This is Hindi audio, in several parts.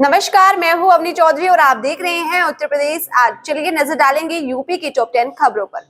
नमस्कार, मैं हूं अवनी चौधरी और आप देख रहे हैं उत्तर प्रदेश आज। चलिए नजर डालेंगे यूपी की टॉप 10 खबरों पर।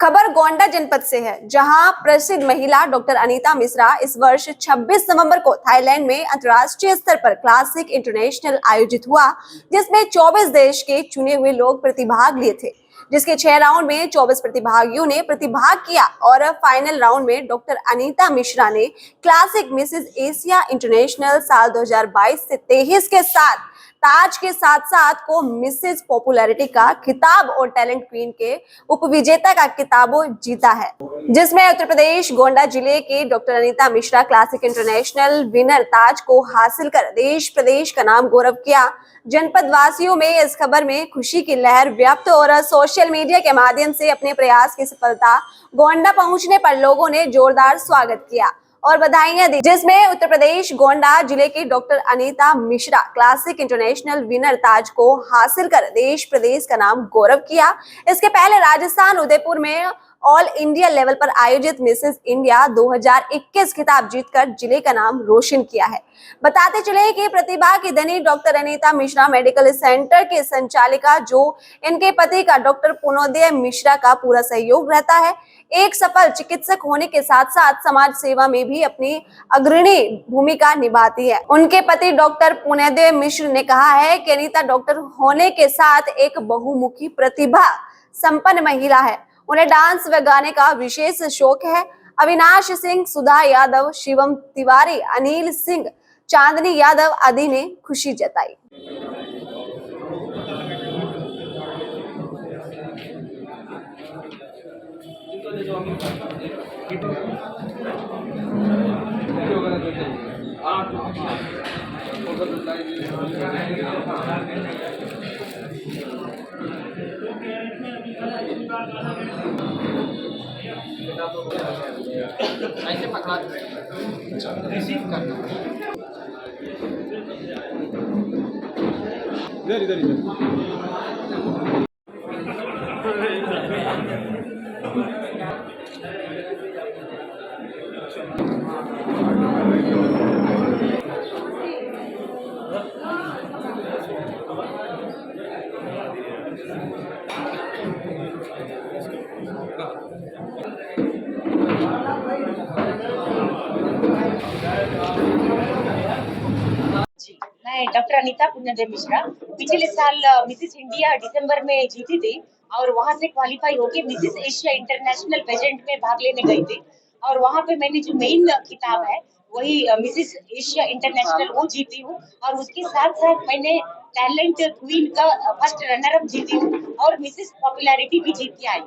खबर गोंडा जनपद से है, जहां प्रसिद्ध महिला डॉक्टर अनीता मिश्रा इस वर्ष 26 नवंबर को थाईलैंड में अंतर्राष्ट्रीय स्तर पर क्लासिक इंटरनेशनल आयोजित हुआ, जिसमें 24 देश के चुने हुए लोग प्रतिभाग लिए थे। जिसके 6 राउंड में 24 प्रतिभागियों ने प्रतिभाग किया और फाइनल राउंड में डॉक्टर अनीता मिश्रा ने क्लासिक मिसेस एशिया इंटरनेशनल साल 2022 से 23 के साथ ताज के साथ साथ को मिसेस पॉपुलैरिटी का खिताब और टैलेंट क्वीन के उपविजेता का खिताब जीता है, जिसमें उत्तर प्रदेश गोंडा जिले के doctor Anita Mishra classic international winner ताज को हासिल कर देश प्रदेश का नाम गौरव किया। जनपद वासियों में इस खबर में खुशी की लहर व्याप्त और सोशल मीडिया के माध्यम से अपने प्रयास की सफलता गोंडा पहुंचने पर लोगों ने जोरदार स्वागत किया और बधाइयां दी, जिसमें उत्तर प्रदेश गोंडा जिले की doctor Anita Mishra classic international winner ताज को हासिल कर देश प्रदेश का नाम गौरव किया। इसके पहले राजस्थान उदयपुर में ऑल इंडिया लेवल पर आयोजित मिसेस इंडिया 2021 खिताब जीतकर जिले का नाम रोशन किया है। बताते चले कि प्रतिभा की धनी doctor Anita Mishra medical centre के संचालिका, जो इनके पति का डॉक्टर पुनोदय मिश्रा का पूरा सहयोग रहता है। एक सफल चिकित्सक होने के साथ साथ समाज सेवा में भी अपनी अग्रणी भूमिका निभाती है। उनके पति डॉक्टर पुनोदय मिश्र ने कहा है कि अनीता डॉक्टर होने के साथ एक बहुमुखी प्रतिभा संपन्न महिला है। उन्हें डांस व गाने का विशेष शौक है। अविनाश सिंह, सुधा यादव, शिवम तिवारी, अनिल सिंह, चांदनी यादव आदि ने खुशी जताई। ऐसे पकड़ा रिसीव करना इधर इधर इधर मैं डॉक्टर अनीता पुण्यदेव मिश्रा पिछले साल मिसेस इंडिया दिसंबर में जीती थी और वहां से क्वालिफाई होके मिसेस एशिया इंटरनेशनल पेजेंट में भाग लेने गई थी और वहां पे मैंने जो मेन खिताब है वही मिसेस एशिया इंटरनेशनल वो जीती हूँ और उसके साथ साथ मैंने टैलेंट क्वीन का फर्स्ट रनर अप जीती हूँ और मिसेस पॉपुलैरिटी भी जीत के आई।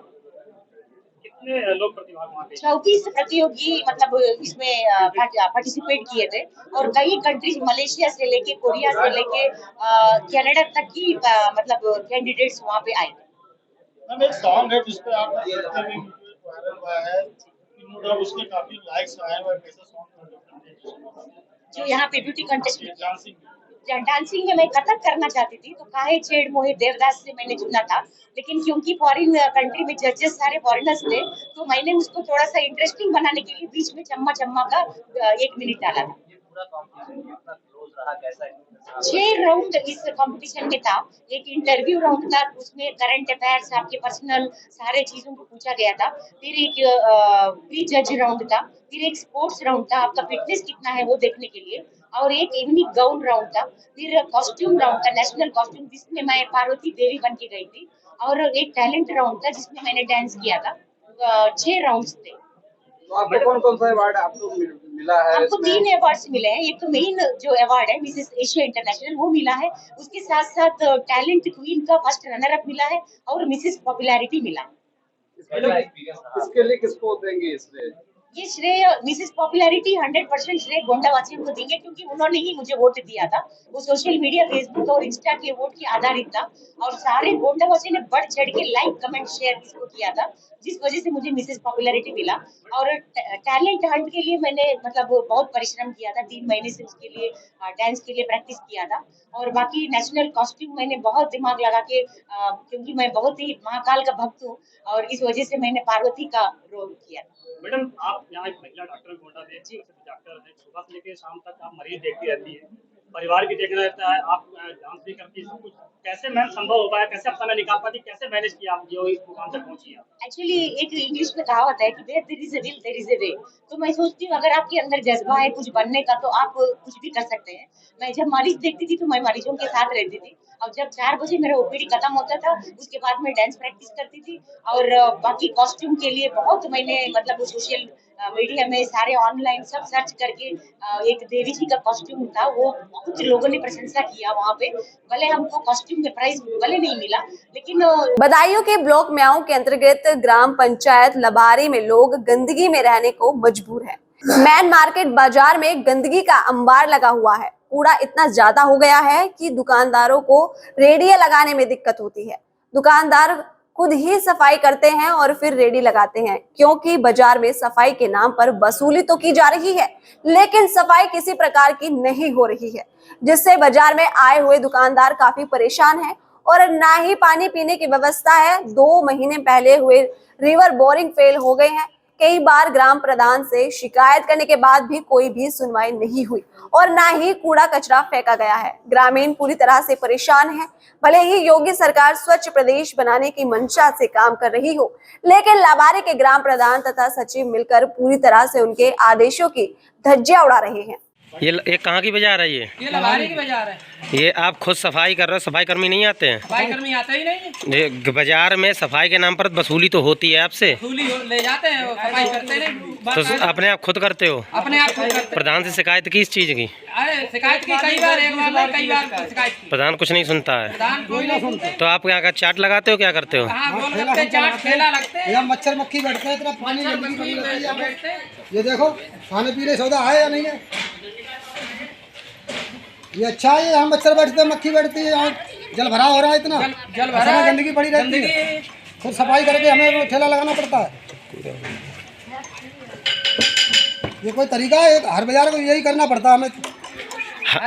लोग प्रतिभाग वहाँ पे 34 प्रतियोगी मतलब इसमें पार्टिसिपेट किए थे और कई कंट्रीज मलेशिया से लेके कोरिया से लेके कनाडा तक की मतलब कैंडिडेट्स वहाँ पे आए थे। मैम एक सॉन्ग है जिसपे आपका नृत्य भी वायरल हुआ है, उसके काफी लाइक्स आए हुए हैं, कैसा सॉन्ग जो यहाँ पे ब्यूटी कंटेस्ट डांसिंग डांसिंग में मैं कथक करना चाहती थी तो काहे छेड़ मोहे देवदास से मैंने चुना था, लेकिन क्योंकि फॉरेन कंट्री में जजेस सारे फॉरेनर्स थे तो मैंने उसको थोड़ा सा इंटरेस्टिंग बनाने के लिए बीच में चम्मा चम्मा का 1 मिनट डाला था। 6 राउंड इस कंपटीशन में था। एक इंटरव्यू राउंड था, उसमें करंट अफेयर्स आपके पर्सनल सारे चीजों को पूछा गया था। फिर एक प्री जज राउंड था, फिर एक स्पोर्ट्स राउंड था, आपका फिटनेस कितना है वो देखने के लिए, और एक इवनिंग गाउन राउंड था, फिर कॉस्ट्यूम राउंड था, नेशनल कॉस्ट्यूम जिसमें मैं पार्वती देवी बन के गई थी, और एक टैलेंट राउंड था जिसमें मैंने डांस किया था। 6 राउंड्स थे। तो आपको कौन कौन सा अवार्ड आपको मिला है? हमको 3 अवार्ड्स मिले हैं। एक तो मेन जो अवार्ड है मिसेस एशिया इंटरनेशनल वो मिला है, उसके साथ साथ टैलेंट क्वीन का फर्स्ट रनर अप मिला है और मिसेस पॉपुलैरिटी मिला है। इसके लिए किसको देंगे इसलिए? ये श्रेय मिसेस पॉपुलैरिटी 100% श्रेय गोंडा वासियों को देंगे, क्योंकि उन्होंने ही मुझे वोट दिया था। वो सोशल मीडिया, फेसबुक और इंस्टा के वोट के आधारित था और सारे गोंडा वासी ने बढ़ चढ़ के लाइक कमेंट शेयर इसको किया था, जिस वजह से मुझे मिसेस पॉपुलैरिटी मिला। और टैलेंट हंट के लिए मैंने मतलब बहुत परिश्रम किया था, 3 महीने से उसके लिए डांस के लिए प्रैक्टिस किया था। और बाकी नेशनल कॉस्ट्यूम मैंने बहुत दिमाग लगा के क्योंकि मैं बहुत ही महाकाल का भक्त हूँ और इस वजह से मैंने पार्वती का रोल किया था। मैडम आप आप यहाँ एक महिला डॉक्टर गोंडा में डॉक्टर है, सुबह से लेकर शाम तक आप मरीज देखती रहती है, परिवार भी देखना रहता है, आप जांच भी करती है, सब कुछ कैसे मैम संभव हो पाया, कैसे आप समय निकाल पाती, कैसे मैनेज किया आप जो इस मुकाम तक पहुंची आप? एक्चुअली एक इंग्लिश में कहावत है कि where there is a will there is a way. तो मैं सोचती हूँ अगर आपके अंदर जज्बा है कुछ बनने का तो आप कुछ भी कर सकते हैं। मैं जब मरीज देखती थी तो मैं मरीजों के साथ रहती थी और जब 4 बजे मेरा ओपीडी खत्म होता था उसके बाद मैं डांस प्रैक्टिस करती थी और बाकी कॉस्ट्यूम के लिए बहुत मैंने मतलब सोशल मीडिया में सारे ऑनलाइन सब सर्च करके एक देवी जी का कॉस्ट्यूम था वो बहुत लोगों ने प्रशंसा किया वहाँ पे। भले हमको कॉस्ट्यूम में प्राइस भले नहीं मिला लेकिन बदायूं के ब्लॉक म्याऊं के अंतर्गत ग्राम पंचायत लबारी में लोग गंदगी में रहने को मजबूर है। मैन मार्केट बाजार में गंदगी का अंबार लगा हुआ है। कूड़ा इतना ज्यादा हो गया है कि दुकानदारों को रेडिया लगाने में दिक्कत होती है। दुकानदार खुद ही सफाई करते हैं और फिर रेडी लगाते हैं, क्योंकि बाजार में सफाई के नाम पर वसूली तो की जा रही है लेकिन सफाई किसी प्रकार की नहीं हो रही है, जिससे बाजार में आए हुए दुकानदार काफी परेशान हैं और ना ही पानी पीने की व्यवस्था है। 2 महीने पहले हुए रिवर बोरिंग फेल हो गए हैं। कई बार ग्राम प्रधान से शिकायत करने के बाद भी कोई भी सुनवाई नहीं हुई और ना ही कूड़ा कचरा फेंका गया है। ग्रामीण पूरी तरह से परेशान हैं। भले ही योगी सरकार स्वच्छ प्रदेश बनाने की मंशा से काम कर रही हो, लेकिन लाबारी के ग्राम प्रधान तथा सचिव मिलकर पूरी तरह से उनके आदेशों की धज्जियां उड़ा रहे हैं। ये कहाँ की बाजार है? ये लबारी की बाजार है। ये आप खुद सफाई कर रहे हो, सफाई कर्मी नहीं आते हैं? सफाई कर्मी आते ही नहीं। ये बाजार में सफाई के नाम पर वसूली तो होती है आपसे? वसूली ले जाते हैं, सफाई करते नहीं। तो अपने आप खुद करते हो? अपने आप खुद करते हैं। प्रधान से शिकायत की इस चीज की? अरे शिकायत की कई बार, एक बार नहीं, कई बार शिकायत की। प्रधान कुछ नहीं सुनता है? प्रधान कोई नहीं सुनते। तो आप क्या चाट लगाते हो, क्या करते हो? हाँ, गोल लगते, चाट ठेला लगते हैं। यहाँ मच्छर मक्खी बैठते हैं, इतना पानी मच्छर गंदगी मक्खी बनी रहती है यहाँ पे। बैठते हैं। ये देखो खाने पीने सौदा है या नहीं है? ये अच्छा है, यहाँ मच्छर बैठते हैं, मक्खी बैठती है, यहाँ जल भराव हो रहा है इतना, जल भरा है, गंदगी पड़ी रहती है। गंदगी खुद सफाई करके हमें वो ठेला लगाना पड़ता है। ये कोई तरीका है? हर बाजार को यही करना पड़ता है हमें।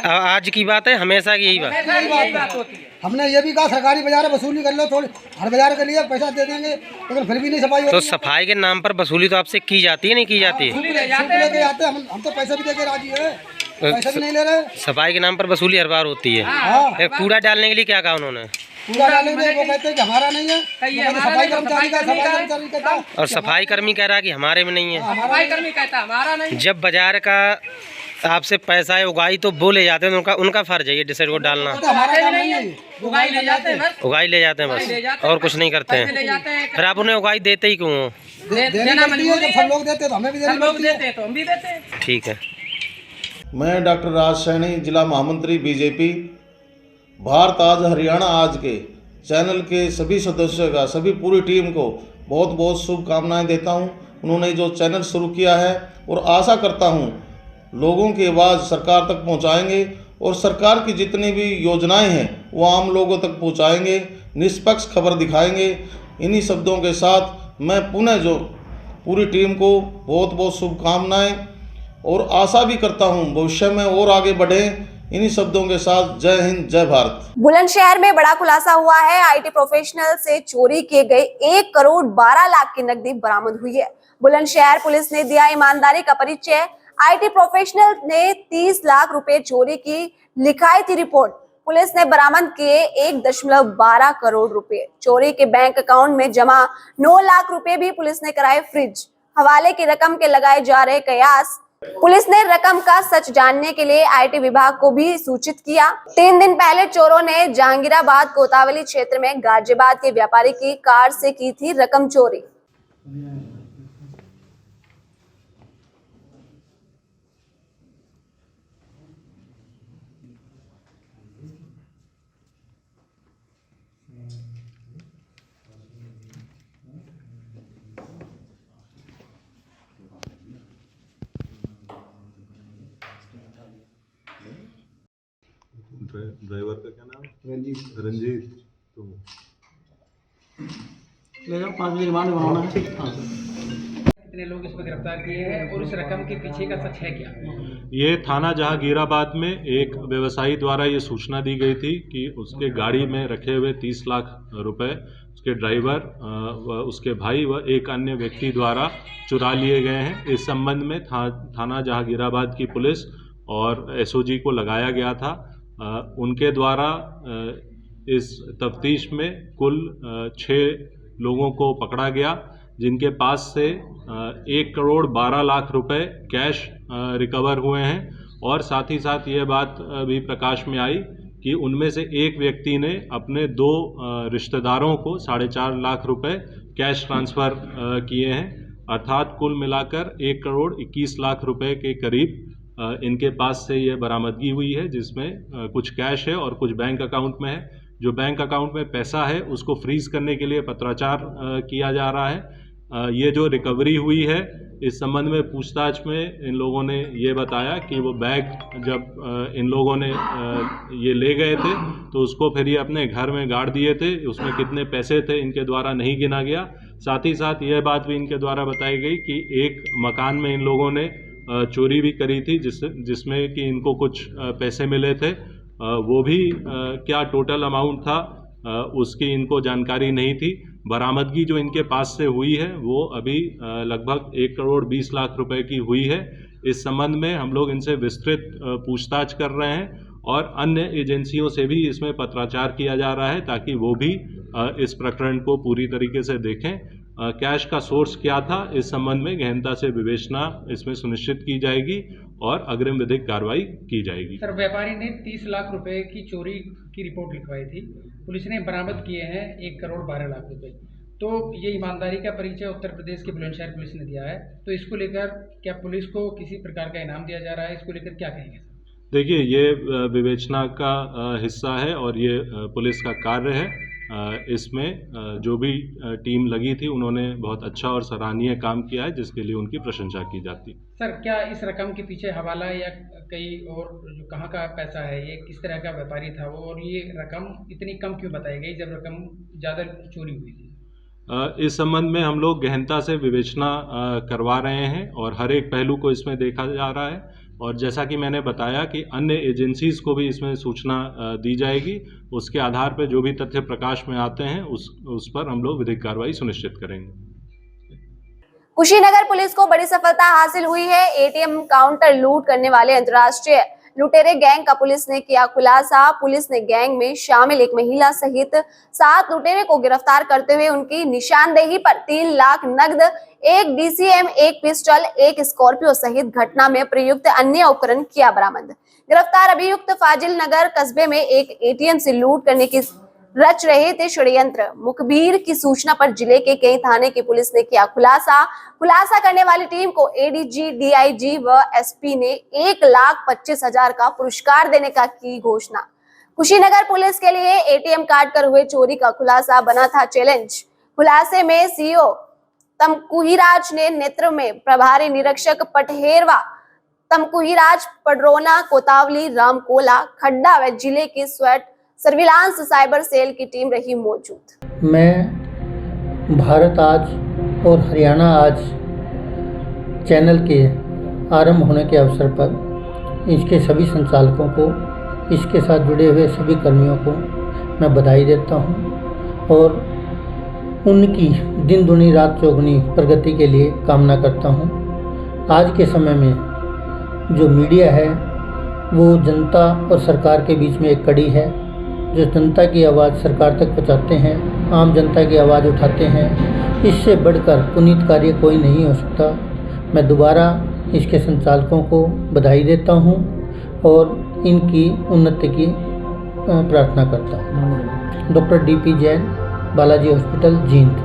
आज की बात है, हमेशा की यही बात? यही बात होती है। हमने ये भी कहा सरकारी बाजार वसूली कर लो थोड़ी, हर बाजार के लिए पैसा दे देंगे, लेकिन फिर भी नहीं सफाई तो होती है। सफाई के नाम पर वसूली तो आपसे की जाती है, नहीं की जाती है? ले सिर्फ जाते लेके हैं। आते हैं, हम तो पैसे भी देके राजी है, पैसा भी नहीं ले रहे। सफाई के नाम पर वसूली हर बार होती है। हाँ, ये कूड़ा डालने के लिए क्या कहा उन्होंने? पूरा डालेंगे, वो कहते हैं कि हमारा नहीं है, कहीं वो कहते हैं हमारा सफाई नहीं, कर्मचारी का, सफाई सफाई कर्मचारी कहता है। और सफाई कर्मी कह रहा है कि हमारे में नहीं है। सफाई कर्मी कहता है हमारा नहीं। जब बाजार का आपसे पैसा है उगाई तो वो ले जाते हैं, उनका फर्ज है ये डिसाइड को डालना। तो हमारा काम नहीं है, उगाई ले जाते हैं बस। उगाई ले जाते हैं उगाई ले बस, जाते हैं, और कुछ नहीं करते पैसे ले हैं। जाते हैं। फिर आप उन्हें उगाई देते ही क्यों हो? देनी देना पड़ती है, मजबूरी जब सब लोग देते हैं तो हमें भी देनी सब लोग पड़ती है। देते हैं तो हम भी देते हैं। ठीक है। मैं डॉक्टर राज सैनी, जिला महामंत्री बीजेपी, भारत आज हरियाणा आज के चैनल के सभी सदस्यों का, सभी पूरी टीम को बहुत बहुत शुभकामनाएं देता हूं। उन्होंने जो चैनल शुरू किया है और आशा करता हूं लोगों की आवाज़ सरकार तक पहुंचाएंगे और सरकार की जितनी भी योजनाएं हैं वो आम लोगों तक पहुंचाएंगे, निष्पक्ष खबर दिखाएंगे। इन्हीं शब्दों के साथ मैं पुनः जो पूरी टीम को बहुत बहुत शुभकामनाएं और आशा भी करता हूं भविष्य में और आगे बढ़ें। इन्हीं शब्दों के साथ जय हिंद, जय भारत। बुलंदशहर में बड़ा खुलासा हुआ है। आईटी प्रोफेशनल से चोरी किए गए 1 करोड़ 12 लाख की नकदी बरामद हुई है। बुलंदशहर पुलिस ने दिया ईमानदारी का परिचय। आईटी प्रोफेशनल ने 30 लाख रुपए चोरी की लिखाई थी रिपोर्ट। पुलिस ने बरामद किए 1.12 करोड़ रुपए। चोरी के बैंक अकाउंट में जमा 9 लाख रुपए भी पुलिस ने कराए फ्रिज। हवाले की रकम के लगाए जा रहे कयास। पुलिस ने रकम का सच जानने के लिए आईटी विभाग को भी सूचित किया। 3 दिन पहले चोरों ने जहांगीराबाद कोतावली क्षेत्र में गाजियाबाद के व्यापारी की कार से की थी रकम चोरी। ड्राइवर का क्या नाम? रंजीत। तो ले जाओ, 5 बजे रिमांड बनाना है। कितने लोग इस पर गिरफ्तार किए हैं और उस रकम के पीछे का सच है क्या? ये थाना जहांगीराबाद में एक व्यवसायी द्वारा ये सूचना दी गई थी कि उसके गाड़ी में रखे हुए 30 लाख रुपए उसके ड्राइवर व उसके भाई व एक अन्य व्यक्ति द्वारा चुरा लिए गए हैं। इस संबंध में थाना जहांगीराबाद की पुलिस और एसओजी को लगाया गया था। उनके द्वारा इस तफ्तीश में कुल 6 लोगों को पकड़ा गया, जिनके पास से 1,12,00,000 रुपए कैश रिकवर हुए हैं। और साथ ही साथ ये बात भी प्रकाश में आई कि उनमें से एक व्यक्ति ने अपने 2 रिश्तेदारों को 4.5 लाख रुपए कैश ट्रांसफ़र किए हैं। अर्थात कुल मिलाकर 1,21,00,000 रुपए के करीब इनके पास से ये बरामदगी हुई है, जिसमें कुछ कैश है और कुछ बैंक अकाउंट में है। जो बैंक अकाउंट में पैसा है उसको फ्रीज़ करने के लिए पत्राचार किया जा रहा है। ये जो रिकवरी हुई है, इस संबंध में पूछताछ में इन लोगों ने ये बताया कि वो बैग जब इन लोगों ने ये ले गए थे तो उसको फिर ये अपने घर में गाड़ दिए थे। उसमें कितने पैसे थे इनके द्वारा नहीं गिना गया। साथ ही साथ यह बात भी इनके द्वारा बताई गई कि एक मकान में इन लोगों ने चोरी भी करी थी, जिसमें कि इनको कुछ पैसे मिले थे। वो भी क्या टोटल अमाउंट था उसकी इनको जानकारी नहीं थी। बरामदगी जो इनके पास से हुई है वो अभी लगभग 1,20,00,000 रुपए की हुई है। इस संबंध में हम लोग इनसे विस्तृत पूछताछ कर रहे हैं और अन्य एजेंसियों से भी इसमें पत्राचार किया जा रहा है, ताकि वो भी इस प्रकरण को पूरी तरीके से देखें। कैश का सोर्स क्या था, इस संबंध में गहनता से विवेचना इसमें सुनिश्चित की जाएगी और अग्रिम विधिक कार्रवाई की जाएगी। सर, व्यापारी ने 30 लाख रुपए की चोरी की रिपोर्ट लिखवाई थी, पुलिस ने बरामद किए हैं 1,12,00,000 रुपए। तो ये ईमानदारी का परिचय उत्तर प्रदेश की बुलंदशहर पुलिस ने दिया है, तो इसको लेकर क्या पुलिस को किसी प्रकार का इनाम दिया जा रहा है? इसको लेकर क्या कहेंगे? देखिए, ये विवेचना का हिस्सा है और ये पुलिस का कार्य है। इसमें जो भी टीम लगी थी उन्होंने बहुत अच्छा और सराहनीय काम किया है, जिसके लिए उनकी प्रशंसा की जाती। सर, क्या इस रकम के पीछे हवाला या कहीं और जो कहाँ का पैसा है, ये किस तरह का व्यापारी था वो, और ये रकम इतनी कम क्यों बताई गई जब रकम ज़्यादा चोरी हुई थी? इस संबंध में हम लोग गहनता से विवेचना करवा रहे हैं और हर एक पहलू को इसमें देखा जा रहा है। और जैसा कि मैंने बताया कि अन्य एजेंसीज़ को भी इसमें सूचना दी जाएगी। उसके आधार पर जो भी तथ्य प्रकाश में आते हैं उस पर हम लोग विधिक कार्रवाई सुनिश्चित करेंगे। कुशीनगर पुलिस को बड़ी सफलता हासिल हुई है। एटीएम काउंटर लूट करने वाले अंतर्राष्ट्रीय लुटेरे गैंग का पुलिस ने किया खुलासा। पुलिस ने गैंग में शामिल एक महिला सहित 7 लुटेरे को गिरफ्तार करते हुए उनकी निशानदेही पर 3 लाख नकद, 1 DCM, 1 पिस्टल, 1 स्कॉर्पियो सहित घटना में प्रयुक्त अन्य उपकरण किया बरामद। गिरफ्तार अभियुक्त फाजिल नगर कस्बे में एक एटीएम से लूट करने की रच रहे थे षड्यंत्र। मुखबिर की सूचना पर जिले के कई थाने की पुलिस ने किया खुलासा करने वाली टीम को ADG, DIG व SP ने 1,25,000 का पुरस्कार देने का की घोषणा। कुशीनगर पुलिस के लिए ATM कार्ड कर हुए चोरी का खुलासा बना था चैलेंज। खुलासे में CO तमकुहीराज ने नेतृत्व में प्रभारी निरीक्षक पटहेरवा, तमकुहीराज, पडरोना, कोतावली, रामकोला, खड्डा व जिले की स्वेट सर्विलांस साइबर सेल की टीम रही मौजूद। मैं भारत आज और हरियाणा आज चैनल के आरंभ होने के अवसर पर इसके सभी संचालकों को, इसके साथ जुड़े हुए सभी कर्मियों को मैं बधाई देता हूं और उनकी दिन दुनी रात चौगुनी प्रगति के लिए कामना करता हूं। आज के समय में जो मीडिया है वो जनता और सरकार के बीच में एक कड़ी है, जो जनता की आवाज़ सरकार तक पहुंचाते हैं, आम जनता की आवाज़ उठाते हैं। इससे बढ़कर पुनीत कार्य कोई नहीं हो सकता। मैं दोबारा इसके संचालकों को बधाई देता हूं और इनकी उन्नति की प्रार्थना करता हूं। Doctor DP Jain, Balaji hospital, Jind.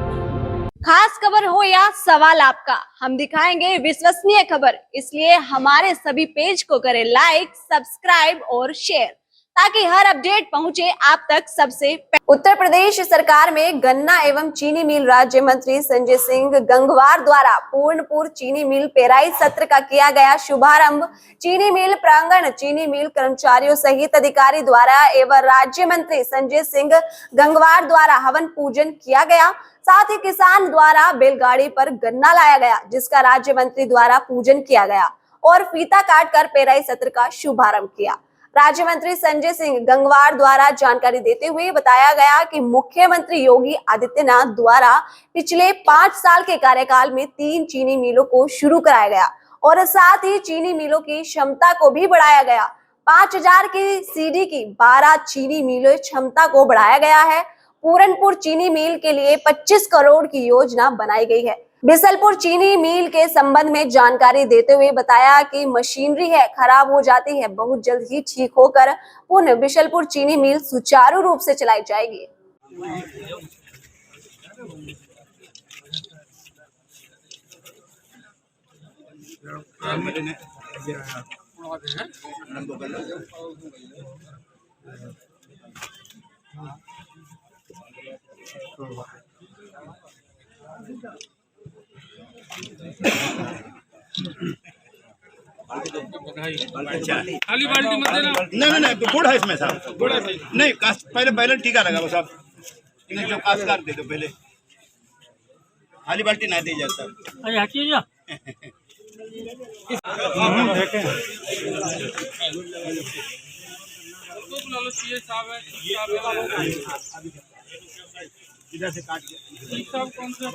खास खबर हो या सवाल आपका, हम दिखाएंगे विश्वसनीय खबर। इसलिए हमारे सभी पेज को करें लाइक, सब्सक्राइब और शेयर, ताकि हर अपडेट पहुंचे आप तक सबसे पहले। उत्तर प्रदेश सरकार में गन्ना एवं चीनी मिल राज्य मंत्री संजय सिंह गंगवार द्वारा पूर्णपुर चीनी मिल पेराई सत्र का किया गया शुभारंभ। चीनी मिल प्रांगण, चीनी मिल कर्मचारियों सहित अधिकारी द्वारा एवं राज्य मंत्री संजय सिंह गंगवार द्वारा हवन पूजन किया गया। साथ ही किसान द्वारा बैलगाड़ी पर गन्ना लाया गया, जिसका राज्य मंत्री द्वारा पूजन किया गया और फीता काट कर पेराई सत्र का शुभारंभ किया। राज्य मंत्री संजय सिंह गंगवार द्वारा जानकारी देते हुए बताया गया कि मुख्यमंत्री योगी आदित्यनाथ द्वारा पिछले 5 साल के कार्यकाल में 3 चीनी मिलों को शुरू कराया गया और साथ ही चीनी मिलों की क्षमता को भी बढ़ाया गया। 5000 की सीडी की 12 चीनी मिलों क्षमता को बढ़ाया गया है। पूरनपुर चीनी मिल के लिए 25 करोड़ की योजना बनाई गई है। बिसलपुर चीनी मिल के संबंध में जानकारी देते हुए बताया कि मशीनरी है खराब हो जाती है, बहुत जल्द ही ठीक होकर पुनः बिसलपुर चीनी मिल सुचारू रूप से चलाई जाएगी। खाली बाल्टी मत देना। नहीं गुड़ है इसमें साहब, गुड़ है नहीं। पहले टीका लगा वो साहब, इन्हें जो काश कर दे दो पहले, खाली बाल्टी ना दी जाता। अरे हटिए जा। इधर से काट के कौन सा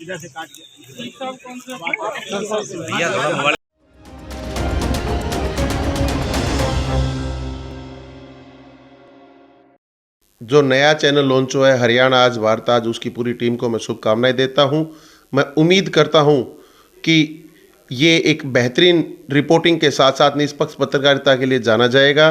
इधर से काट के कौन सा जो नया चैनल लॉन्च हुआ है हरियाणा आज भारत आज, उसकी पूरी टीम को मैं शुभकामनाएं देता हूं। मैं उम्मीद करता हूं कि ये एक बेहतरीन रिपोर्टिंग के साथ साथ निष्पक्ष पत्रकारिता के लिए जाना जाएगा।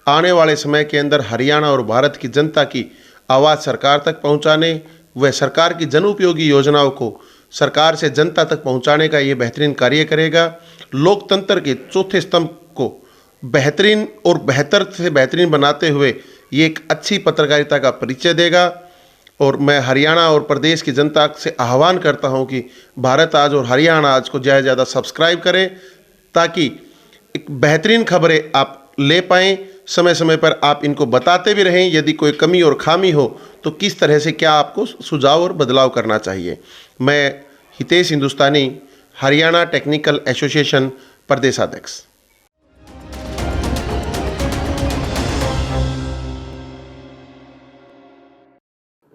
आने वाले समय के अंदर हरियाणा और भारत की जनता की आवाज़ सरकार तक पहुंचाने व सरकार की जन उपयोगी योजनाओं को सरकार से जनता तक पहुंचाने का ये बेहतरीन कार्य करेगा। लोकतंत्र के चौथे स्तंभ को बेहतरीन और बेहतर से बेहतरीन बनाते हुए ये एक अच्छी पत्रकारिता का परिचय देगा। और मैं हरियाणा और प्रदेश की जनता से आह्वान करता हूं कि भारत आज और हरियाणा आज को ज़्यादा से ज़्यादा सब्सक्राइब करें, ताकि एक बेहतरीन खबरें आप ले पाएँ। समय समय पर आप इनको बताते भी रहें, यदि कोई कमी और खामी हो तो किस तरह से क्या आपको सुझाव और बदलाव करना चाहिए। मैं हितेश हिंदुस्तानी, हरियाणा टेक्निकल एसोसिएशन प्रदेशाध्यक्ष।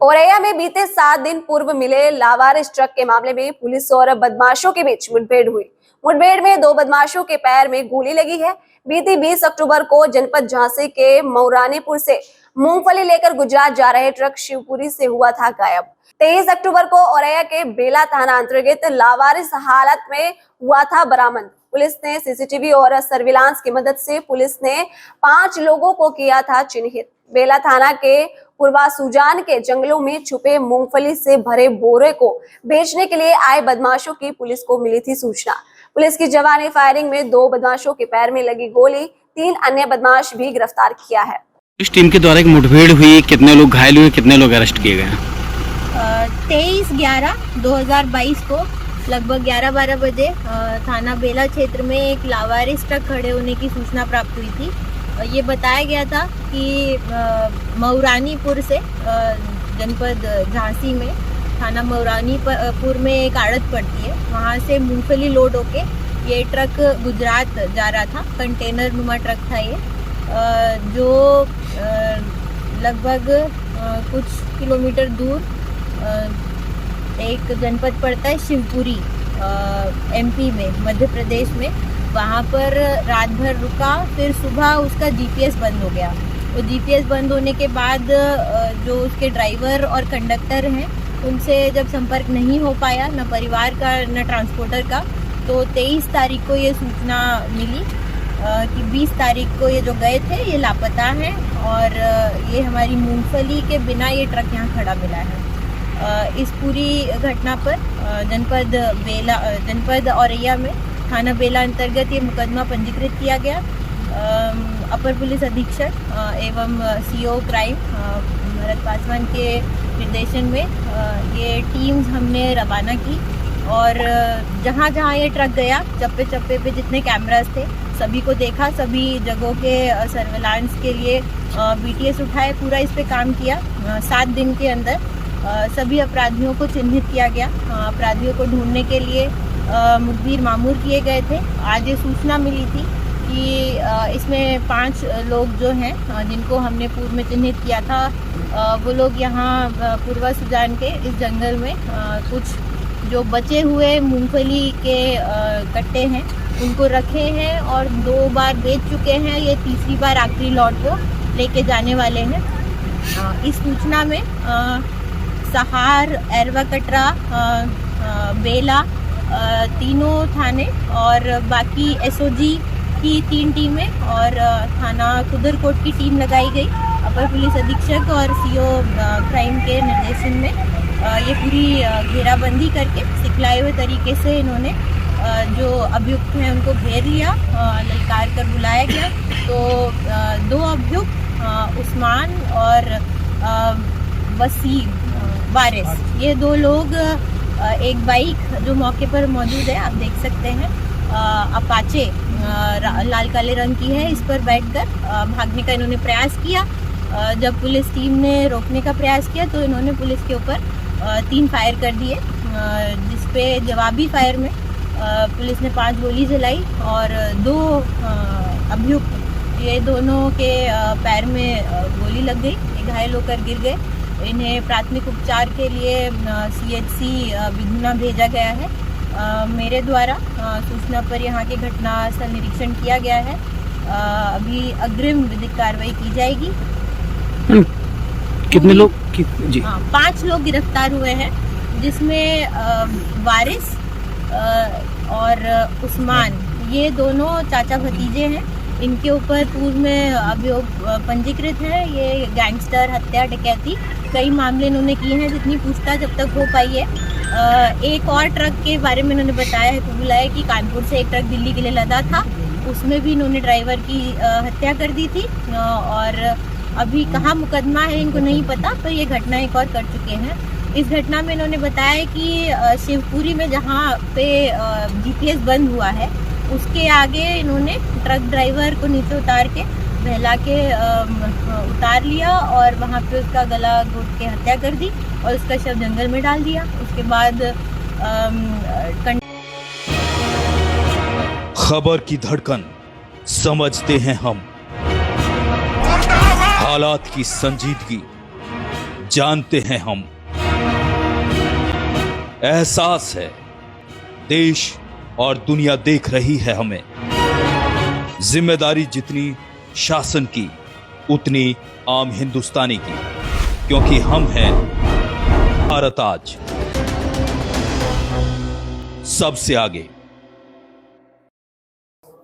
औरैया में बीते 7 दिन पूर्व मिले लावारिस ट्रक के मामले में पुलिस और बदमाशों के बीच मुठभेड़ हुई। मुठभेड़ में 2 बदमाशों के पैर में गोली लगी है। बीती 20 अक्टूबर को जनपद झांसी के मौरानीपुर से मूंगफली लेकर गुजरात जा रहे ट्रक शिवपुरी से हुआ था गायब। 23 अक्टूबर को औरैया के बेला थाना अंतर्गत लावारिस हालत में हुआ था बरामद। पुलिस ने सीसीटीवी और सर्विलांस की मदद से पुलिस ने 5 लोगों को किया था चिन्हित। बेला थाना के पूर्वा सुजान के जंगलों में छुपे मूंगफली से भरे बोरे को बेचने के लिए आए बदमाशों की पुलिस को मिली थी सूचना। पुलिस की जवानी फायरिंग में 2 बदमाशों के पैर में लगी गोली, 3 अन्य बदमाश भी गिरफ्तार किया है। इस टीम के द्वारा एक मुठभेड़ हुई, कितने लोग घायल हुए, कितने लोग अरेस्ट किए गए? 23/11/2022 को लगभग 11-12 बजे थाना बेला क्षेत्र में एक लावारिस ट्रक खड़े होने की सूचना प्राप्त हुई थी। ये बताया गया था कि मौरानीपुर से जनपद झांसी में थाना मौरानीपुर में एक आड़त पड़ती है, वहाँ से मूंगफली लोड होके ये ट्रक गुजरात जा रहा था। कंटेनर नुमा ट्रक था ये, जो लगभग कुछ किलोमीटर दूर एक जनपद पड़ता है शिवपुरी, एमपी में, मध्य प्रदेश में। वहाँ पर रात भर रुका, फिर सुबह उसका जीपीएस बंद हो गया। वो जीपीएस बंद होने के बाद जो उसके ड्राइवर और कंडक्टर हैं उनसे जब संपर्क नहीं हो पाया, न परिवार का न ट्रांसपोर्टर का, तो 23 तारीख को ये सूचना मिली कि 20 तारीख को ये जो गए थे ये लापता हैं और ये हमारी मूंगफली के बिना ये ट्रक यहाँ खड़ा मिला है। इस पूरी घटना पर जनपद औरैया में थाना बेला अंतर्गत ये मुकदमा पंजीकृत किया गया। अपर पुलिस अधीक्षक एवं सीओ क्राइम भरत पासवान के निर्देशन में ये टीम्स हमने रवाना की और जहाँ जहाँ ये ट्रक गया, चप्पे चप्पे पे जितने कैमरास थे सभी को देखा, सभी जगहों के सर्वेलांस के लिए बीटीएस उठाए, पूरा इस पे काम किया। 7 दिन के अंदर सभी अपराधियों को चिन्हित किया गया। अपराधियों को ढूंढने के लिए मुखबिर मामूर किए गए थे। आज ये सूचना मिली थी कि इसमें 5 लोग जो हैं जिनको हमने पूर्व में चिन्हित किया था, वो लोग यहाँ पूर्वा सुजान के इस जंगल में कुछ जो बचे हुए मूंगफली के कट्टे हैं उनको रखे हैं और 2 बार बेच चुके हैं। ये तीसरी बार आखिरी लॉट को लेके जाने वाले हैं। इस सूचना में सहार, एरवा कटरा, बेला तीनों थाने और बाकी एसओजी की 3 टीमें और थाना कुदरकोट की टीम लगाई गई। अपर पुलिस अधीक्षक और सीओ क्राइम के निर्देशन में ये पूरी घेराबंदी करके सिखलाए हुए तरीके से इन्होंने जो अभियुक्त हैं उनको घेर लिया, ललकार कर बुलाया गया। तो 2 अभियुक्त उस्मान और वसीम वारिस, ये 2 लोग एक बाइक जो मौके पर मौजूद है, आप देख सकते हैं, अपाचे लाल काले रंग की है, इस पर बैठकर भागने का इन्होंने प्रयास किया। जब पुलिस टीम ने रोकने का प्रयास किया तो इन्होंने पुलिस के ऊपर 3 फायर कर दिए, जिसपे जवाबी फायर में पुलिस ने 5 गोली चलाई और 2 अभियुक्त, ये दोनों के पैर में गोली लग गई, ये घायल होकर गिर गए। इन्हें प्राथमिक उपचार के लिए CHC बिधुना भेजा गया है। मेरे द्वारा सूचना पर यहाँ के घटनास्थल निरीक्षण किया गया है। अभी अग्रिम विधिक कार्रवाई की जाएगी। कितने लोग जी? 5 लोग गिरफ्तार हुए हैं, जिसमें वारिस और उस्मान, ये दोनों चाचा भतीजे हैं। इनके ऊपर पूर्व में अभियोग पंजीकृत है। ये गैंगस्टर, हत्या, डकैती कई मामले इन्होंने किए हैं, जितनी पूछताछ अब तक हो पाई है। एक और ट्रक के बारे में इन्होंने बताया है, कबूला है कि कानपुर से एक ट्रक दिल्ली के लिए लदा था, उसमें भी इन्होंने ड्राइवर की हत्या कर दी थी। और अभी कहाँ मुकदमा है इनको नहीं पता, पर ये घटना एक और कर चुके हैं। इस घटना में इन्होंने बताया कि शिवपुरी में जहाँ पे GPS बंद हुआ है, उसके आगे इन्होंने ट्रक ड्राइवर को नीचे उतार के बहला के उतार लिया और वहाँ पे उसका गला घोट के हत्या कर दी और उसका शव जंगल में डाल दिया। उसके बाद खबर की धड़कन समझते हैं हम, हालात की संजीदगी जानते हैं हम। एहसास है देश और दुनिया देख रही है हमें। जिम्मेदारी जितनी शासन की, उतनी आम हिंदुस्तानी की, क्योंकि हम हैं भारत आज, सबसे आगे।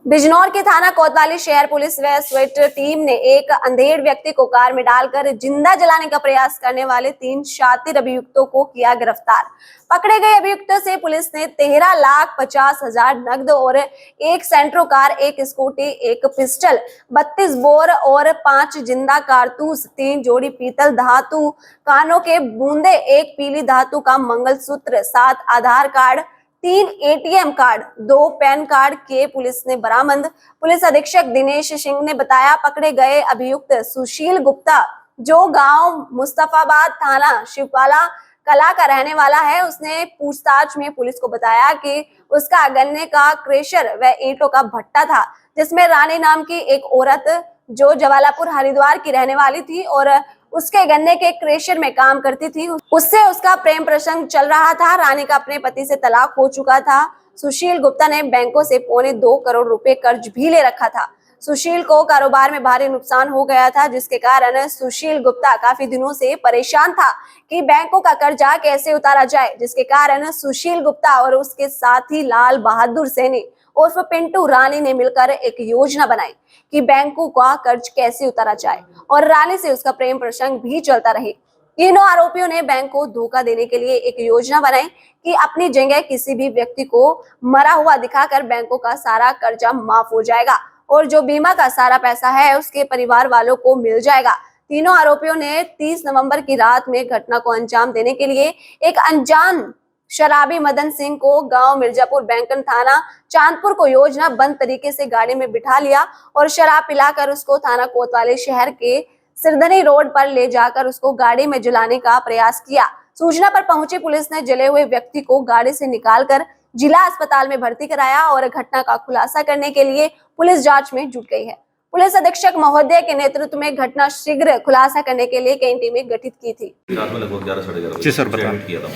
बिजनौर के थाना कोतवाली शहर पुलिस व स्वेट टीम ने एक अंधेड़ व्यक्ति को कार में डालकर जिंदा जलाने का प्रयास करने वाले 3 शातिर अभियुक्तों को किया गिरफ्तार। पकड़े गए अभियुक्तों से पुलिस ने 13,50,000 नकद और 1 Santro car, 1 scooty, 1 pistol, 32 bore और 5 जिंदा कारतूस, 3 जोड़ी पीतल धातु कानों के बूंदे, 1 पीली धातु का mangalsutra, 7 Aadhaar card, 3 ATM card, 2 PAN card के पुलिस ने बरामद। पुलिस अधीक्षक दिनेश सिंह ने बताया, पकड़े गए अभियुक्त सुशील गुप्ता, जो गांव मुस्तफाबाद थाना शिवपाला कला का रहने वाला है, उसने पूछताछ में पुलिस को बताया कि उसका गन्ने का क्रेशर व ईंटों का भट्टा था, जिसमें रानी नाम की एक औरत जो जवालापुर हरिद्वार की रहने वाली थी और उसके गन्ने के क्रेशर में काम करती थी, उससे उसका प्रेम प्रसंग चल रहा था। रानी का अपने पति से तलाक हो चुका था। सुशील गुप्ता ने बैंकों से 2.25 करोड़ रुपए कर्ज भी ले रखा था। सुशील को कारोबार में भारी नुकसान हो गया था, जिसके कारण सुशील गुप्ता काफी दिनों से परेशान था कि बैंकों का कर्जा कैसे उतारा जाए, जिसके कारण सुशील गुप्ता और उसके साथी लाल बहादुर सैनी उर्फ पिंटू रानी ने मिलकर एक योजना बनाई कि बैंकों का कर्ज कैसे उतारा जाए और रानी से उसका प्रेम प्रसंग भी चलता रहे। तीनों आरोपियों ने बैंक को धोखा देने के लिए एक योजना बनाई कि अपनी जगह किसी भी व्यक्ति को मरा हुआ दिखाकर बैंकों का सारा कर्जा माफ हो जाएगा और जो बीमा का सारा पैसा है उसके परिवार वालों को मिल जाएगा। तीनों आरोपियों ने 30 नवंबर की रात में घटना को अंजाम देने के लिए एक अनजान शराबी मदन सिंह को गांव मिर्जापुर बैंकन थाना चांदपुर को योजना बंद तरीके से गाड़ी में बिठा लिया और शराब पिलाकर उसको थाना कोतवाली शहर के सिरदनी रोड पर ले जाकर उसको गाड़ी में जलाने का प्रयास किया। सूचना पर पहुंची पुलिस ने जले हुए व्यक्ति को गाड़ी से निकालकर जिला अस्पताल में भर्ती कराया और घटना का खुलासा करने के लिए पुलिस जांच में जुट गई है। पुलिस अधीक्षक महोदय के नेतृत्व में घटना शीघ्र खुलासा करने के लिए कई टीमें गठित की थी। रात में लगभग 11-11:30 जी सर, बताएं। किया था।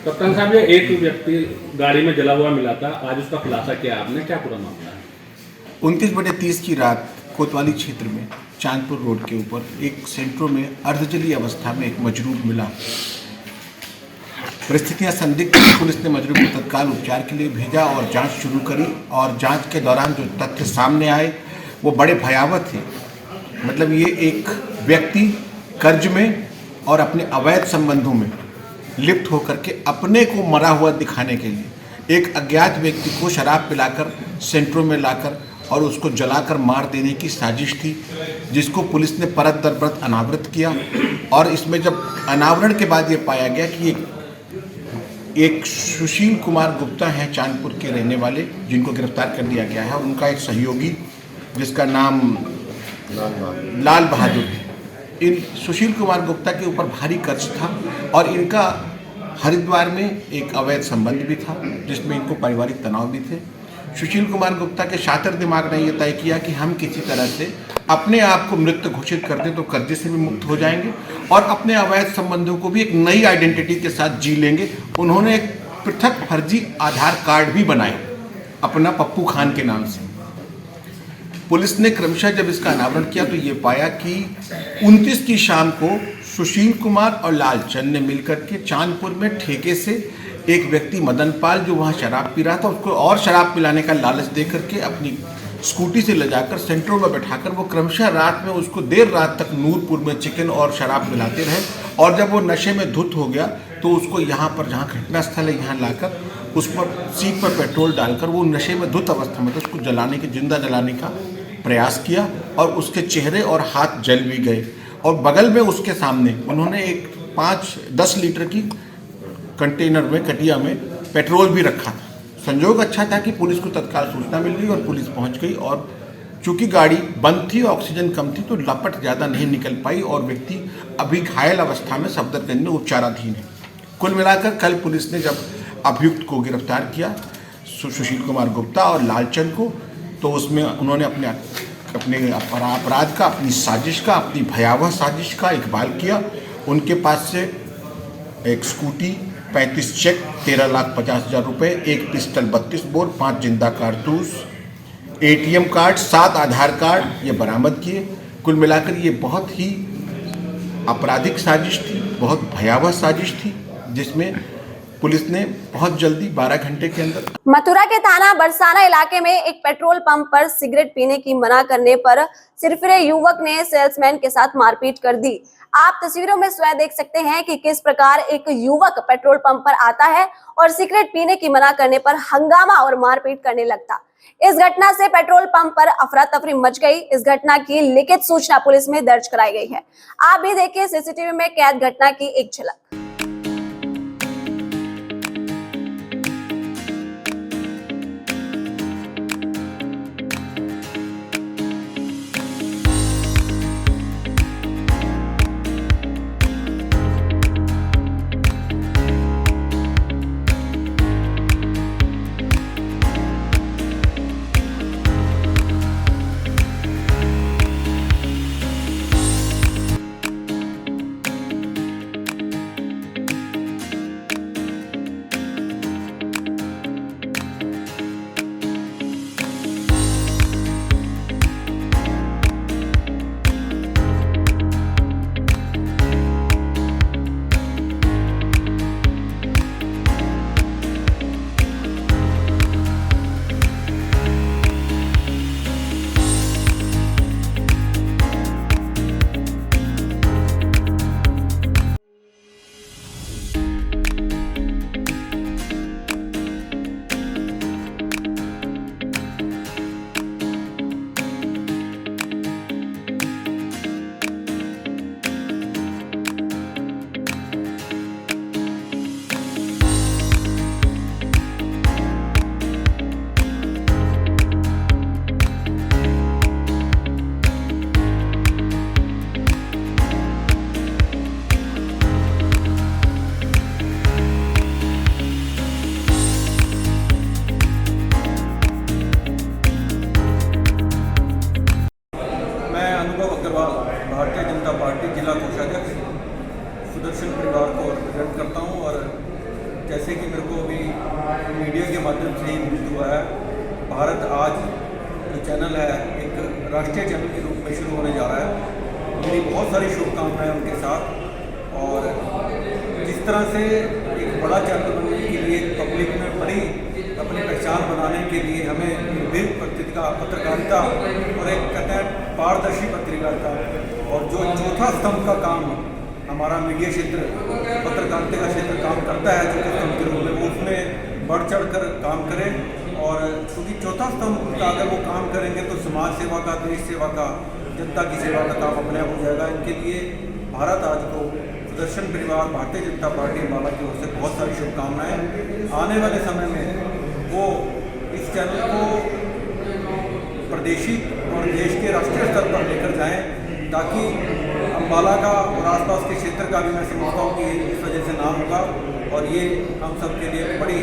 कप्तान साहब, ये एक व्यक्ति गाड़ी में जला हुआ मिला था, आज उसका खुलासा किया आपने, क्या पूरा मामला है? 29/30 की रात कोतवाली क्षेत्र में चांदपुर रोड के ऊपर एक सेंट्रो में अर्धजली अवस्था में एक मजरूर मिला। परिस्थितियां संदिग्ध, पुलिस ने मजरूर को तत्काल उपचार के लिए भेजा और जांच शुरू करी और जांच के दौरान जो तथ्य सामने आए वो बड़े भयावह थे। मतलब ये एक व्यक्ति कर्ज में और अपने अवैध संबंधों में लिप्त होकर के अपने को मरा हुआ दिखाने के लिए एक अज्ञात व्यक्ति को शराब पिलाकर सेंट्रो में लाकर और उसको जलाकर मार देने की साजिश थी, जिसको पुलिस ने परत दर परत अनावृत किया। और इसमें जब अनावरण के बाद ये पाया गया कि एक सुशील कुमार गुप्ता हैं चांदपुर के रहने वाले, जिनको गिरफ्तार कर लिया गया है। उनका एक सहयोगी जिसका नाम लाल बहादुर है। इन सुशील कुमार गुप्ता के ऊपर भारी कर्ज था और इनका हरिद्वार में एक अवैध संबंध भी था, जिसमें इनको पारिवारिक तनाव भी थे। सुशील कुमार गुप्ता के शातिर दिमाग ने यह तय किया कि हम किसी तरह से अपने आप को मृत घोषित कर दें तो कर्जे से भी मुक्त हो जाएंगे और अपने अवैध संबंधों को भी एक नई आइडेंटिटी के साथ जी लेंगे। उन्होंने एक पृथक फर्जी आधार कार्ड भी बनाए अपना पप्पू खान के नाम से। पुलिस ने क्रमशः जब इसका अनावरण किया तो ये पाया कि 29 की शाम को सुशील कुमार और लालचंद ने मिलकर के चांदपुर में ठेके से एक व्यक्ति मदन पाल, जो वहाँ शराब पी रहा था, उसको और शराब पिलाने का लालच दे करके अपनी स्कूटी से ले जाकर सेंट्रो में बैठाकर वो क्रमशः रात में उसको देर रात तक नूरपुर में चिकन और शराब पिलाते रहे। और जब वो नशे में धुत हो गया तो उसको यहाँ पर, जहाँ घटना स्थल है, यहाँ लाकर उस पर सीट पर पेट्रोल डालकर वो नशे में धुत अवस्था में तो उसको जलाने के, जिंदा जलाने का प्रयास किया और उसके चेहरे और हाथ जल भी गए। और बगल में उसके सामने उन्होंने एक 5-10 लीटर की कंटेनर में, कटिया में पेट्रोल भी रखा था। संजोग अच्छा था कि पुलिस को तत्काल सूचना मिल गई और पुलिस पहुंच गई और चूंकि गाड़ी बंद थी, ऑक्सीजन कम थी, तो लपट ज़्यादा नहीं निकल पाई और व्यक्ति अभी घायल अवस्था में सफदरगंज में उपचाराधीन है। कुल मिलाकर कल पुलिस ने जब अभियुक्त को गिरफ्तार किया, सुशील कुमार गुप्ता और लालचंद को, तो उसमें उन्होंने अपने अपराध का, अपनी साजिश का, अपनी भयावह साजिश का इकबाल किया। उनके पास से एक स्कूटी, 35 चेक, 13,50,000 रुपये, एक पिस्टल 32 बोर, 5 जिंदा कारतूस, ATM कार्ड, 7 आधार कार्ड ये बरामद किए। कुल मिलाकर ये बहुत ही आपराधिक साजिश थी, बहुत भयावह साजिश थी, जिसमें पुलिस ने बहुत जल्दी 12 घंटे के अंदर। मथुरा के थाना बरसाना इलाके में एक पेट्रोल पंप पर सिगरेट पीने की मना करने पर सिरफिरे युवक ने सेल्समैन के साथ मारपीट कर दी। आप तस्वीरों में स्वयं देख सकते हैं कि किस प्रकार एक युवक पेट्रोल पंप पर आता है और सिगरेट पीने की मना करने पर हंगामा और मारपीट करने लगता। इस घटना से पेट्रोल पंप पर अफरा तफरी मच गई। इस घटना की लिखित सूचना पुलिस में दर्ज कराई गई है। आप भी देखिए सीसीटीवी में कैद घटना की एक झलक। पार्टी जिला कोषाध्यक्ष सुदर्शन परिवार को रिप्रेजेंट करता हूं। और जैसे कि मेरे को अभी मीडिया के माध्यम से ही मूर्त हुआ है, भारत आज जो चैनल है एक राष्ट्रीय चैनल के रूप में शुरू होने जा रहा है। मेरी बहुत सारी शुभकामनाएं उनके साथ। और जिस तरह से एक बड़ा चैनल बनने के लिए पब्लिक में बड़ी अपनी पहचान बनाने के लिए हमें निर्भीक पत्रकारिता और एक कहते हैं पारदर्शी पत्रकारिता, और जो चौथा स्तंभ का काम हमारा मीडिया क्षेत्र पत्रकारिता का क्षेत्र काम करता है चौथे स्तंभ के रूप में, उसमें बढ़ चढ़ कर काम करें। और क्योंकि चौथा स्तंभ का अगर वो काम करेंगे तो समाज सेवा का, देश सेवा का, जनता की सेवा का काम अपने आप हो जाएगा। इनके लिए भारत आज को सुदर्शन परिवार भारतीय जनता पार्टी अम्बाला की ओर से बहुत सारी शुभकामनाएं। आने वाले समय में वो इस चैनल को प्रादेशिक और देश के राष्ट्रीय स्तर पर लेकर जाएं, ताकि अम्बाला का और आसपास के क्षेत्र का भी मैं समझता हूँ कि इस वजह से नाम होगा। और ये हम सब के लिए बड़ी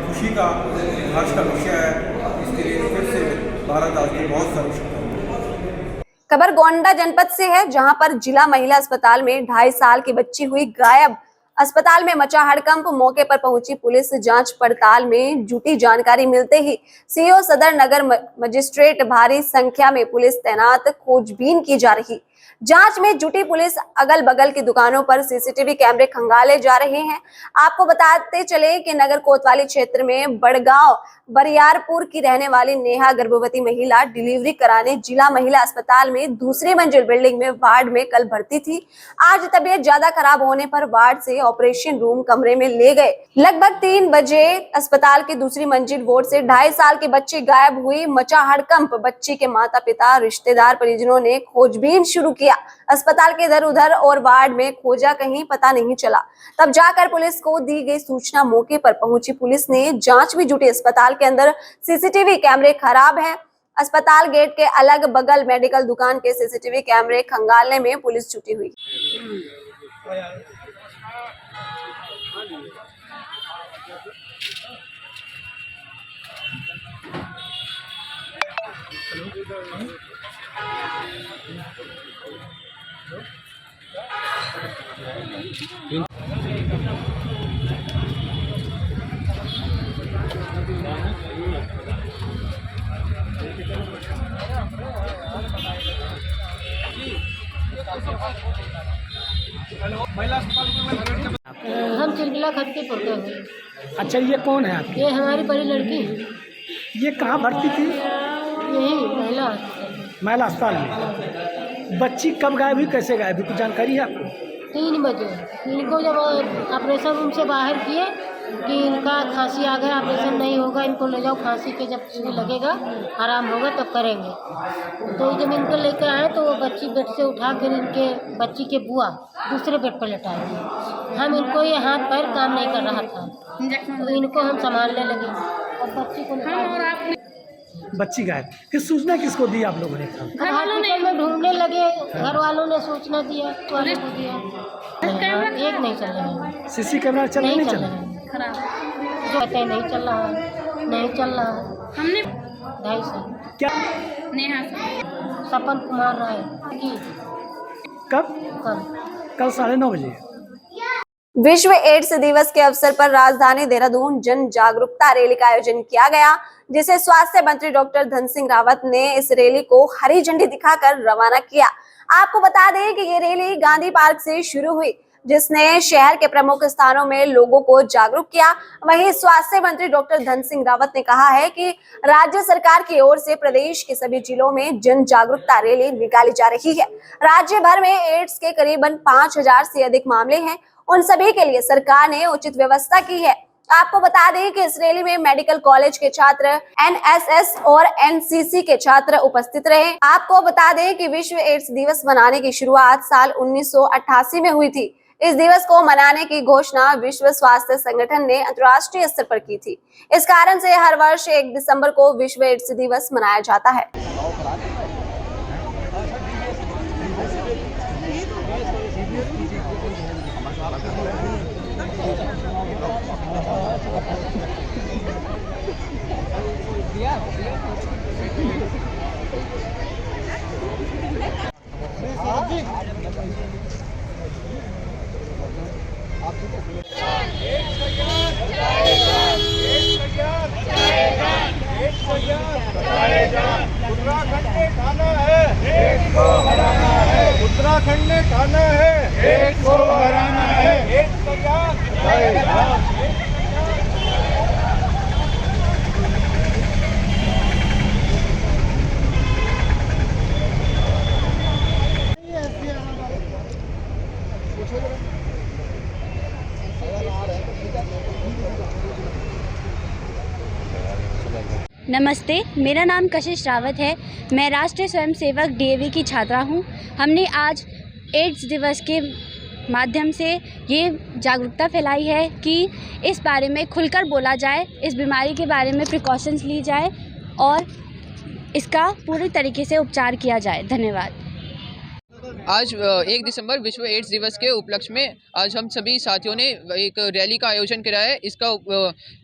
खुशी का, हर्ष का विषय है। इसके लिए फिर से भारत आज की बहुत सारी शुभकामनाएं। खबर गोंडा जनपद से है, जहां पर जिला महिला अस्पताल में 2.5 साल की बच्ची हुई गायब। अस्पताल में मचा हड़कंप। मौके पर पहुंची पुलिस जांच पड़ताल में जुटी। जानकारी मिलते ही सीओ सदर नगर मजिस्ट्रेट भारी संख्या में पुलिस तैनात, खोजबीन की जा रही। जांच में जुटी पुलिस अगल बगल की दुकानों पर सीसीटीवी कैमरे खंगाले जा रहे हैं। आपको बताते चले कि नगर कोतवाली क्षेत्र में बड़गांव बरियारपुर की रहने वाली नेहा गर्भवती महिला डिलीवरी कराने जिला महिला अस्पताल में दूसरी मंजिल बिल्डिंग में वार्ड में कल भर्ती थी। आज तबीयत ज्यादा खराब होने पर वार्ड से ऑपरेशन रूम कमरे में ले गए। लगभग 3 बजे अस्पताल की दूसरी मंजिल वार्ड से 2.5 साल की बच्ची गायब हुई। मचा हड़कंप। बच्ची के माता पिता, रिश्तेदार, परिजनों ने खोजबीन शुरू किया। अस्पताल के इधर उधर और वार्ड में खोजा, कहीं पता नहीं चला। तब जाकर पुलिस को दी गई सूचना। मौके पर पहुंची पुलिस ने जांच भी जुटी। अस्पताल के अंदर सीसीटीवी कैमरे खराब हैं। अस्पताल गेट के अलग बगल मेडिकल दुकान के सीसीटीवी कैमरे खंगालने में पुलिस जुटी हुई। हम चिलबिला खत्तीपुर के हैं। अच्छा, ये कौन है आपकी? ये हमारी बड़ी लड़की है। ये कहाँ भर्ती थी? यही महिला अस्पताल में। बच्ची कब गायब हुई, कैसे गायब हुई, कुछ जानकारी है आपको? 3 बजे इनको जब ऑपरेशन रूम से बाहर किए कि इनका खांसी आ गया, ऑपरेशन नहीं होगा, इनको ले जाओ, खांसी के जब सुई लगेगा, आराम होगा तब करेंगे। तो जब इनको लेकर आए तो वो बच्ची बेड से उठा कर इनके बच्ची के बुआ दूसरे बेड पर लेटाए थे। हम इनको ये हाथ पैर काम नहीं कर रहा था, तो इनको हम संभालने लगे और बच्ची को लेटाए। बच्ची गायब। फिर सूचना किसको दी आप लोगों ने? घर वालों ने ढूंढने लगे, घर वालों ने सूचना दिया, वालों को दिया। एक नहीं चल रहा है, सीसी कैमरा चल नहीं चल रहा है, कहते हैं नहीं चल रहा है, नहीं चल रहा है। हमने 2.5 साल क्या नेहा सपन कुमार राय की। कब? कल 9:30 बजे। विश्व एड्स दिवस के अवसर पर राजधानी देहरादून जन जागरूकता रैली का आयोजन किया गया, जिसे स्वास्थ्य मंत्री डॉक्टर धन सिंह रावत ने इस रैली को हरी झंडी दिखाकर रवाना किया। आपको बता दें कि ये रैली गांधी पार्क से शुरू हुई, जिसने शहर के प्रमुख स्थानों में लोगों को जागरूक किया। वहीं स्वास्थ्य मंत्री डॉक्टर धन सिंह रावत ने कहा है कि राज्य सरकार की ओर से प्रदेश के सभी जिलों में जन जागरूकता रैली निकाली जा रही है। राज्य भर में एड्स के करीबन 5000 से अधिक मामले हैं। उन सभी के लिए सरकार ने उचित व्यवस्था की है। आपको बता दें कि इस रैली में मेडिकल कॉलेज के छात्र, एनएसएस और एनसीसी के छात्र उपस्थित रहे। आपको बता दें कि विश्व एड्स दिवस मनाने की शुरुआत साल 1988 में हुई थी। इस दिवस को मनाने की घोषणा विश्व स्वास्थ्य संगठन ने अंतर्राष्ट्रीय स्तर पर की थी। इस कारण से हर वर्ष 1 दिसंबर को विश्व एड्स दिवस मनाया जाता है। उत्तराखंड ने ठाना है, एक को हराना है, एक सरकार, जय राम। नमस्ते, मेरा नाम कशिश रावत है। मैं राष्ट्रीय स्वयंसेवक डीएवी की छात्रा हूँ। हमने आज एड्स दिवस के माध्यम से ये जागरूकता फैलाई है कि इस बारे में खुलकर बोला जाए, इस बीमारी के बारे में प्रिकॉशंस ली जाए और इसका पूरी तरीके से उपचार किया जाए। धन्यवाद। आज 1 दिसंबर विश्व एड्स दिवस के उपलक्ष्य में आज हम सभी साथियों ने एक रैली का आयोजन किया है। इसका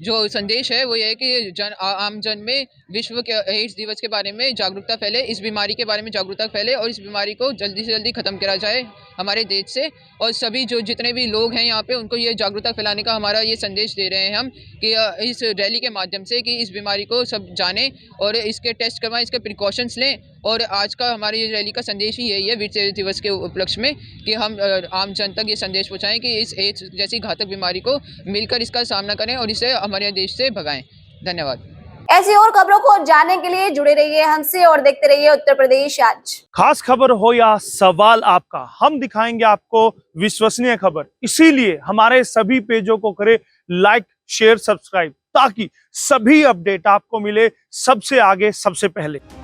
जो संदेश है वो ये है कि आम जन में विश्व के एड्स दिवस के बारे में जागरूकता फैले, इस बीमारी के बारे में जागरूकता फैले और इस बीमारी को जल्दी से जल्दी ख़त्म करा जाए हमारे देश से। और सभी जितने भी लोग हैं यहाँ पे उनको ये जागरूकता फैलाने का हमारा ये संदेश दे रहे हैं हम कि इस रैली के माध्यम से कि इस बीमारी को सब जानें और इसके टेस्ट करवाएं, इसके प्रिकॉशंस लें। और आज का हमारी रैली का संदेश ही यही है विश्व एड्स दिवस के उपलक्ष्य में कि हम आम जन तक ये संदेश पहुँचाएँ कि इस एड्स जैसी घातक बीमारी को मिलकर इसका सामना करें और इसे हमारे देश से भगाएं। धन्यवाद। ऐसी और खबरों को जानने के लिए जुड़े रहिए हमसे और देखते रहिए उत्तर प्रदेश आज। खास खबर हो या सवाल आपका, हम दिखाएंगे आपको विश्वसनीय खबर। इसीलिए हमारे सभी पेजों को करें लाइक, शेयर, सब्सक्राइब ताकि सभी अपडेट आपको मिले सबसे आगे, सबसे पहले।